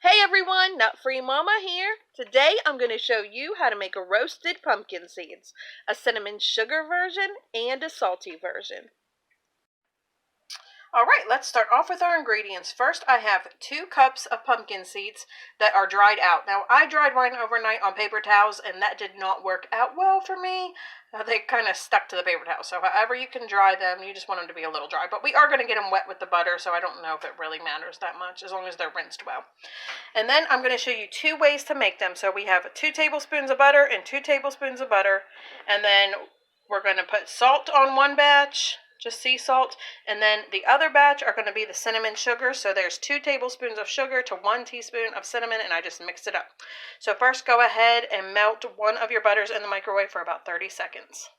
Hey everyone, Nut Free Mama here. Today I'm going to show you how to make a roasted pumpkin seeds, a cinnamon sugar version and a salty version. Alright, let's start off with our ingredients. First I have 2 cups of pumpkin seeds that are dried out. Now I dried mine overnight on paper towels and that did not work out well for me. They kind of stuck to the paper towel, so however you can dry them, you just want them to be a little dry. But we are going to get them wet with the butter, so I don't know if it really matters that much, as long as they're rinsed well. And then I'm going to show you 2 ways to make them. So we have 2 tablespoons of butter and 2 tablespoons of butter. And then we're going to put salt on one batch, just sea salt. And then the other batch are going to be the cinnamon sugar. So there's 2 tablespoons of sugar to 1 teaspoon of cinnamon, and I just mixed it up. So first go ahead and melt one of your butters in the microwave for about 30 seconds.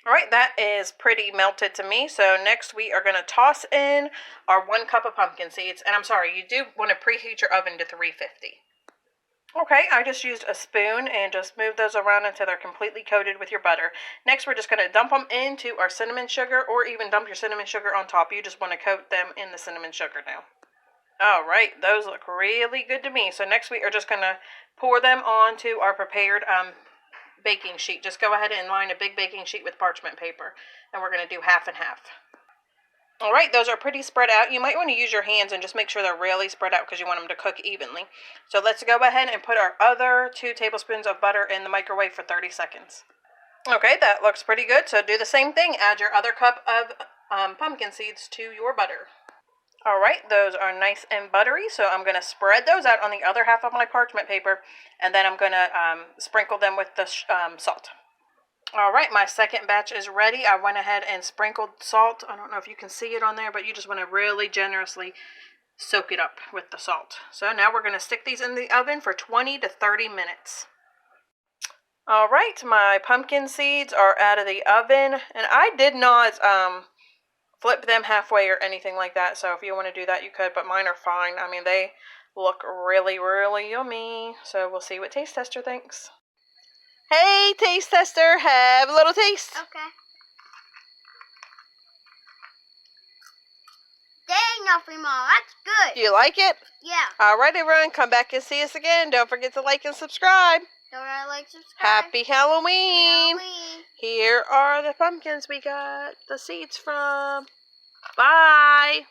Alright, that is pretty melted to me. So next we are going to toss in our 1 cup of pumpkin seeds. And I'm sorry, you do want to preheat your oven to 350. Okay, I just used a spoon and just moved those around until they're completely coated with your butter. Next we're just going to dump them into our cinnamon sugar, or even dump your cinnamon sugar on top. You just want to coat them in the cinnamon sugar now. Alright, those look really good to me. So next we are just going to pour them onto our prepared baking sheet. Just go ahead and line a big baking sheet with parchment paper, and we're going to do half and half. Alright, those are pretty spread out. You might want to use your hands and just make sure they're really spread out because you want them to cook evenly. So let's go ahead and put our other 2 tablespoons of butter in the microwave for 30 seconds. Okay, that looks pretty good. So do the same thing. Add your other cup of pumpkin seeds to your butter. Alright, those are nice and buttery, so I'm going to spread those out on the other half of my parchment paper, and then I'm going to sprinkle them with the salt. Alright, my second batch is ready. I went ahead and sprinkled salt. I don't know if you can see it on there, but you just want to really generously soak it up with the salt. So now we're going to stick these in the oven for 20 to 30 minutes. Alright, my pumpkin seeds are out of the oven, and I did not flip them halfway or anything like that, so if you want to do that you could, but mine are fine. I mean, they look really, really yummy. So we'll see what Taste Tester thinks. Hey, Taste Tester, have a little taste. Okay. Dang, Nut Free Mama, that's good. Do you like it? Yeah. Alright, everyone, come back and see us again. Don't forget to like and subscribe. Don't forget to like, subscribe. Happy Halloween. Happy Halloween. Here are the pumpkins we got the seeds from. Bye.